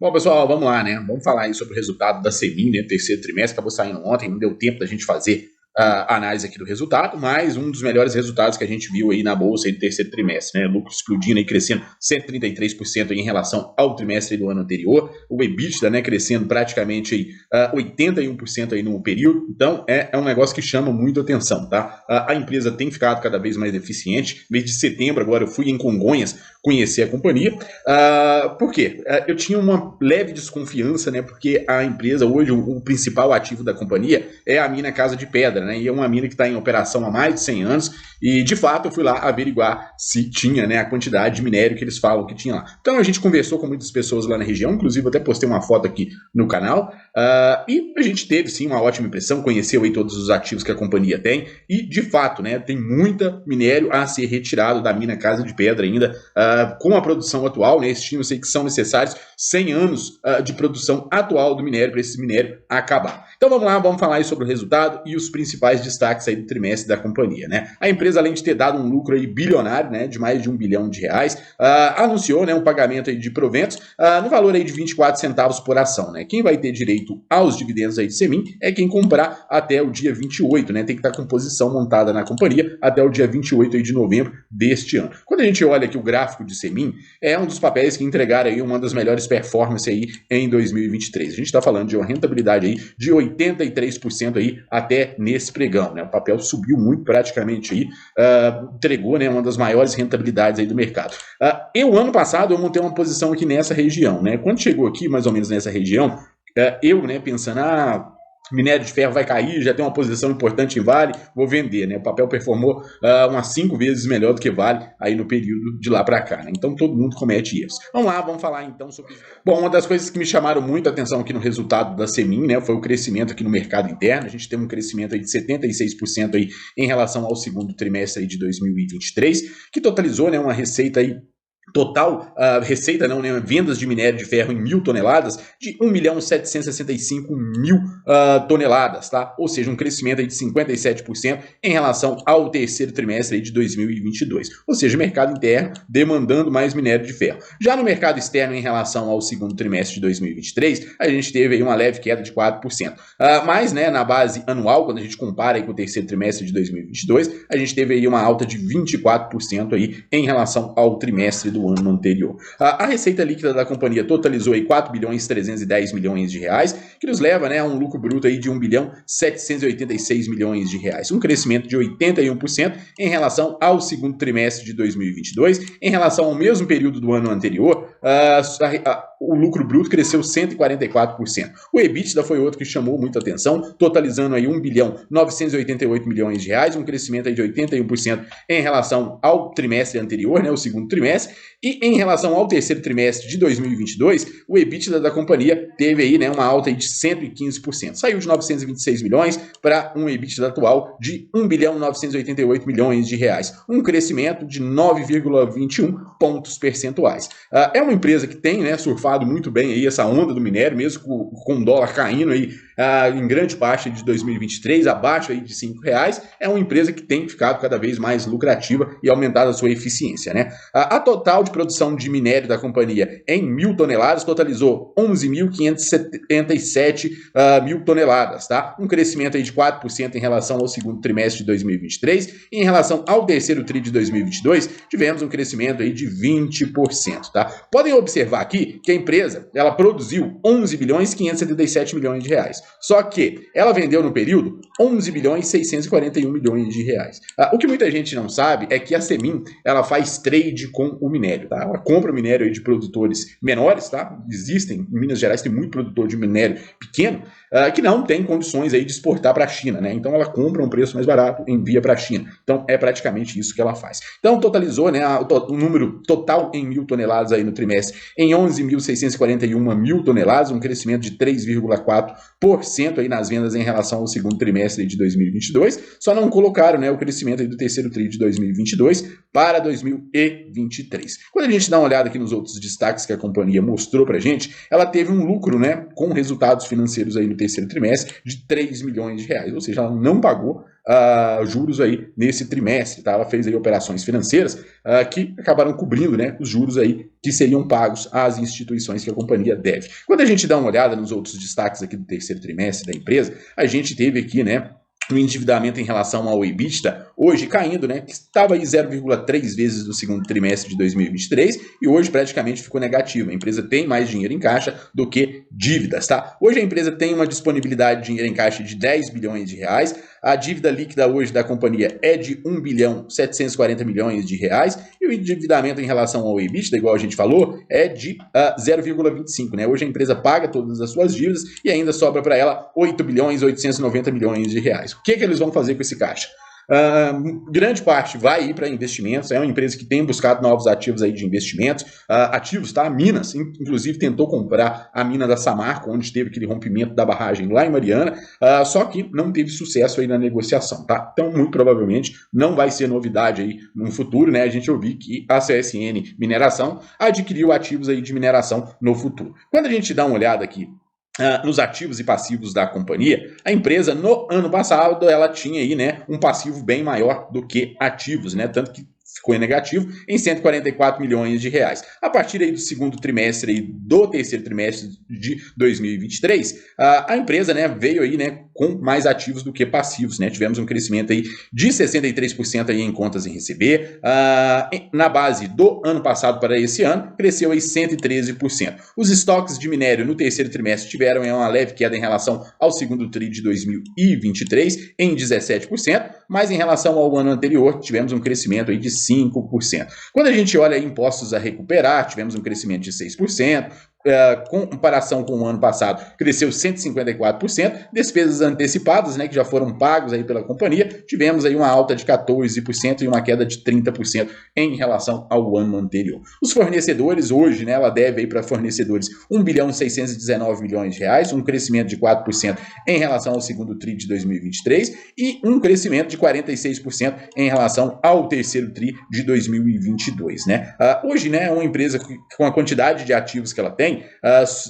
Bom, pessoal, vamos lá, né? Vamos falar aí sobre o resultado da Semin, né? Terceiro trimestre, acabou saindo ontem, não deu tempo da gente fazer a análise aqui do resultado, mas um dos melhores resultados que a gente viu aí na bolsa aí do terceiro trimestre, né? Lucro explodindo aí, crescendo 133% aí em relação ao trimestre do ano anterior, o EBITDA, né, crescendo praticamente aí 81% aí no período, então é um negócio que chama muito atenção, tá? A empresa tem ficado cada vez mais eficiente, mês de setembro agora eu fui em Congonhas conhecer a companhia, por quê? Eu tinha uma leve desconfiança, né, porque a empresa hoje, o principal ativo da companhia é a mina Casa de Pedra, né, e é uma mina que está em operação há mais de 100 anos, e de fato eu fui lá averiguar se tinha, né, a quantidade de minério que eles falam que tinha lá. Então a gente conversou com muitas pessoas lá na região, inclusive até postei uma foto aqui no canal, e a gente teve sim uma ótima impressão, conheceu aí todos os ativos que a companhia tem, e de fato, né, tem muita minério a ser retirado da mina Casa de Pedra ainda, com a produção atual, né, estima-se que são necessários 100 anos de produção atual do minério para esse minério acabar. Então vamos lá, vamos falar aí sobre o resultado e os principais destaques aí do trimestre da companhia, né? A empresa, além de ter dado um lucro aí bilionário, né, de mais de R$ 1 bilhão, anunciou, né, um pagamento aí de proventos no valor aí de 24 centavos por ação, né? Quem vai ter direito aos dividendos aí de Semin é quem comprar até o dia 28, né? Tem que estar com posição montada na companhia até o dia 28 aí de novembro deste ano. Quando a gente olha aqui o gráfico de Semin, é um dos papéis que entregaram aí uma das melhores performances aí em 2023. A gente está falando de uma rentabilidade aí de 83% aí até nesse pregão, né? O papel subiu muito praticamente aí, entregou, né, uma das maiores rentabilidades aí do mercado. Ano passado eu montei uma posição aqui nessa região, né? Quando chegou aqui mais ou menos nessa região, eu, né, pensando, minério de ferro vai cair, já tem uma posição importante em Vale, vou vender, né? O papel performou umas 5 vezes melhor do que Vale aí no período de lá para cá, né? Então todo mundo comete erros. Vamos lá, vamos falar então sobre isso. Bom, uma das coisas que me chamaram muito a atenção aqui no resultado da Semin, né, foi o crescimento aqui no mercado interno. A gente tem um crescimento aí de 76% aí em relação ao segundo trimestre aí de 2023, que totalizou, né, uma receita aí total, receita não, né, vendas de minério de ferro em 1.000 toneladas de 1.765.000 toneladas, tá? Ou seja, um crescimento aí de 57% em relação ao terceiro trimestre aí de 2022. Ou seja, mercado interno demandando mais minério de ferro. Já no mercado externo, em relação ao segundo trimestre de 2023, a gente teve aí uma leve queda de 4%. Mas, né, na base anual, quando a gente compara aí com o terceiro trimestre de 2022, a gente teve aí uma alta de 24% aí em relação ao trimestre do ano anterior. A receita líquida da companhia totalizou aí 4 bilhões 310 milhões de reais, que nos leva, né, a um lucro bruto aí de 1 bilhão 786 milhões de reais, um crescimento de 81% em relação ao segundo trimestre de 2022. Em relação ao mesmo período do ano anterior, o lucro bruto cresceu 144%. O EBITDA foi outro que chamou muita atenção, totalizando aí 1 bilhão 988 milhões de reais, um crescimento aí de 81% em relação ao trimestre anterior, né, o segundo trimestre. E em relação ao terceiro trimestre de 2022, o EBITDA da companhia teve aí, né, uma alta aí de 115%. Saiu de 926 milhões para um EBITDA atual de 1 bilhão 988 milhões de reais, um crescimento de 9,21 pontos percentuais. É uma empresa que tem, né, surfado muito bem aí essa onda do minério, mesmo com o dólar caindo aí em grande parte de 2023, abaixo aí de R$5, é uma empresa que tem ficado cada vez mais lucrativa e aumentado a sua eficiência, né? A total de produção de minério da companhia em 1.000 toneladas totalizou 11.577 mil toneladas, tá? Um crescimento aí de 4% em relação ao segundo trimestre de 2023, e em relação ao terceiro tri de 2022, tivemos um crescimento aí de 20%, tá? Podem observar aqui que a empresa, ela produziu 11 bilhões 577 milhões de reais. Só que ela vendeu no período 11 bilhões 641 milhões de reais. O que muita gente não sabe é que a Semin, ela faz trade com o minério, tá? Ela compra o minério aí de produtores menores, tá? Existem, em Minas Gerais tem muito produtor de minério pequeno, que não tem condições aí de exportar para a China, né? Então ela compra um preço mais barato, envia para a China. Então é praticamente isso que ela faz. Então totalizou, né, o número total em 1.000 toneladas aí no trimestre em 11.641 mil toneladas, um crescimento de 3,4% aí nas vendas em relação ao segundo trimestre de 2022. Só não colocaram, né, o crescimento aí do terceiro tri de 2022 para 2023. Quando a gente dá uma olhada aqui nos outros destaques que a companhia mostrou para a gente, ela teve um lucro, né, com resultados financeiros aí no terceiro trimestre de 3 milhões de reais, ou seja, ela não pagou juros aí nesse trimestre, tá? Ela fez aí operações financeiras que acabaram cobrindo, né, os juros aí que seriam pagos às instituições que a companhia deve. Quando a gente dá uma olhada nos outros destaques aqui do terceiro trimestre da empresa, a gente teve aqui, né, o endividamento em relação ao EBITDA, hoje caindo, né, que estava aí 0,3 vezes no segundo trimestre de 2023 e hoje praticamente ficou negativo. A empresa tem mais dinheiro em caixa do que dívidas, tá? Hoje a empresa tem uma disponibilidade de dinheiro em caixa de 10 bilhões de reais, a dívida líquida hoje da companhia é de 1 bilhão 740 milhões de reais e o endividamento em relação ao EBITDA, igual a gente falou, é de 0,25, né? Hoje a empresa paga todas as suas dívidas e ainda sobra para ela 8 bilhões 890 milhões de reais. O que eles vão fazer com esse caixa? Grande parte vai ir para investimentos, é uma empresa que tem buscado novos ativos aí de investimentos, ativos, tá? Minas, inclusive tentou comprar a mina da Samarco, onde teve aquele rompimento da barragem lá em Mariana, só que não teve sucesso aí na negociação, tá? Então, muito provavelmente, não vai ser novidade aí no futuro, né? A gente ouviu que a CSN Mineração adquiriu ativos aí de mineração no futuro. Quando a gente dá uma olhada aqui nos ativos e passivos da companhia, a empresa no ano passado ela tinha aí, né, um passivo bem maior do que ativos, né, tanto que ficou em negativo em 144 milhões de reais. A partir aí do segundo trimestre e do terceiro trimestre de 2023, a empresa, né, veio aí, né, com mais ativos do que passivos, né? Tivemos um crescimento aí de 63% aí em contas em receber. Na base do ano passado para esse ano, cresceu aí 113%. Os estoques de minério no terceiro trimestre tiveram uma leve queda em relação ao segundo tri de 2023 em 17%, mas em relação ao ano anterior tivemos um crescimento aí de 5%. Quando a gente olha impostos a recuperar, tivemos um crescimento de 6%, comparação com o ano passado, cresceu 154%, despesas antecipadas, né, que já foram pagos aí pela companhia, tivemos aí uma alta de 14% e uma queda de 30% em relação ao ano anterior. Os fornecedores, hoje, né, ela deve aí para fornecedores 1 bilhão 619 milhões de reais, um crescimento de 4% em relação ao segundo tri de 2023 e um crescimento de 46% em relação ao terceiro tri de 2022, né? Hoje, né, é uma empresa com a quantidade de ativos que ela tem,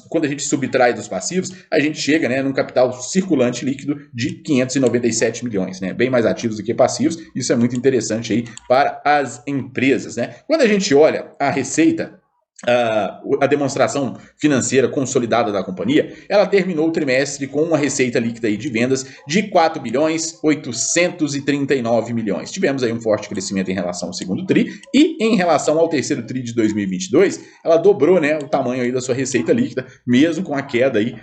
quando a gente subtrai dos passivos, a gente chega, né, num capital circulante líquido de 597 milhões, né, bem mais ativos do que passivos. Isso é muito interessante aí para as empresas, né? Quando a gente olha a receita, a demonstração financeira consolidada da companhia, ela terminou o trimestre com uma receita líquida aí de vendas de 4 bilhões 839 milhões. Tivemos aí um forte crescimento em relação ao segundo tri e em relação ao terceiro tri de 2022, ela dobrou, né, o tamanho aí da sua receita líquida, mesmo com a queda aí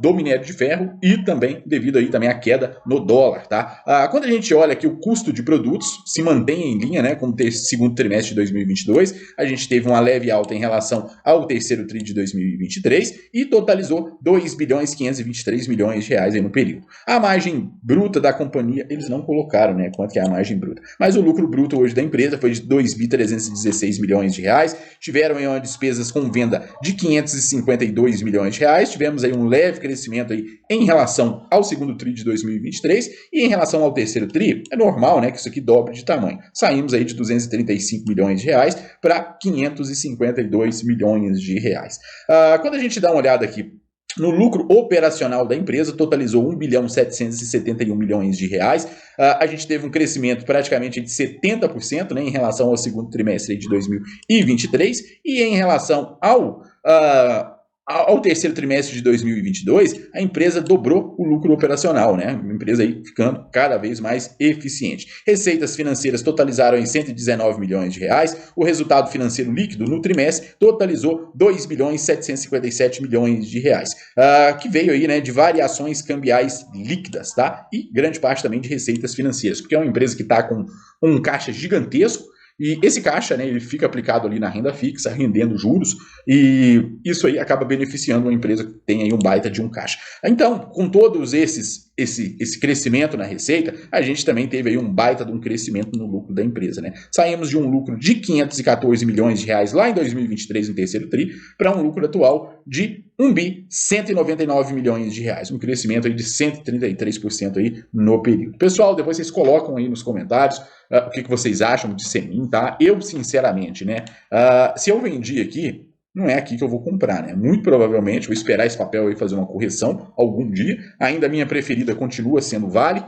do minério de ferro e também devido aí também à queda no dólar, tá? Quando a gente olha aqui o custo de produtos se mantém em linha, né, com o segundo trimestre de 2022, a gente teve uma leve alta em relação ao terceiro tri de 2023 e totalizou 2 bilhões 523 milhões de reais aí no período. A margem bruta da companhia, eles não colocaram, né, quanto que é a margem bruta, mas o lucro bruto hoje da empresa foi de 2 bi 316 milhões de reais, tiveram aí uma despesas com venda de 552 milhões de reais, tivemos aí um leve crescimento aí em relação ao segundo tri de 2023 e em relação ao terceiro tri, é normal, né, que isso aqui dobre de tamanho. Saímos aí de 235 milhões de reais para 552 milhões de reais. Quando a gente dá uma olhada aqui no lucro operacional da empresa, totalizou 1 bilhão 771 milhões de reais. A gente teve um crescimento praticamente de 70%, né, em relação ao segundo trimestre de 2023 e em relação ao terceiro trimestre de 2022, a empresa dobrou o lucro operacional, né? A empresa aí ficando cada vez mais eficiente. Receitas financeiras totalizaram em 119 milhões de reais. O resultado financeiro líquido no trimestre totalizou 2 bilhões 757 milhões de reais, que veio aí, né, de variações cambiais líquidas, tá? E grande parte também de receitas financeiras, porque é uma empresa que está com um caixa gigantesco. E esse caixa, né, ele fica aplicado ali na renda fixa, rendendo juros, e isso aí acaba beneficiando uma empresa que tem aí um baita de um caixa. Então, com todos esse crescimento na receita, a gente também teve aí um baita de um crescimento no lucro da empresa, né? Saímos de um lucro de 514 milhões de reais lá em 2023, no terceiro tri, para um lucro atual de 1 bi 199 milhões de reais, um crescimento aí de 133% aí no período. Pessoal, depois vocês colocam aí nos comentários o que vocês acham de Semin, tá? Eu, sinceramente, né, se eu vendi aqui, não é aqui que eu vou comprar, né? Muito provavelmente vou esperar esse papel aí fazer uma correção algum dia. Ainda a minha preferida continua sendo Vale.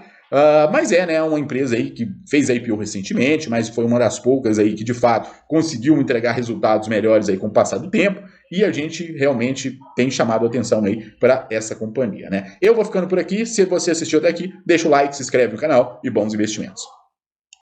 Mas é, né, uma empresa aí que fez a IPO recentemente, mas foi uma das poucas aí que de fato conseguiu entregar resultados melhores aí com o passar do tempo, e a gente realmente tem chamado a atenção aí para essa companhia, né? Eu vou ficando por aqui. Se você assistiu até aqui, deixa o like, se inscreve no canal e bons investimentos.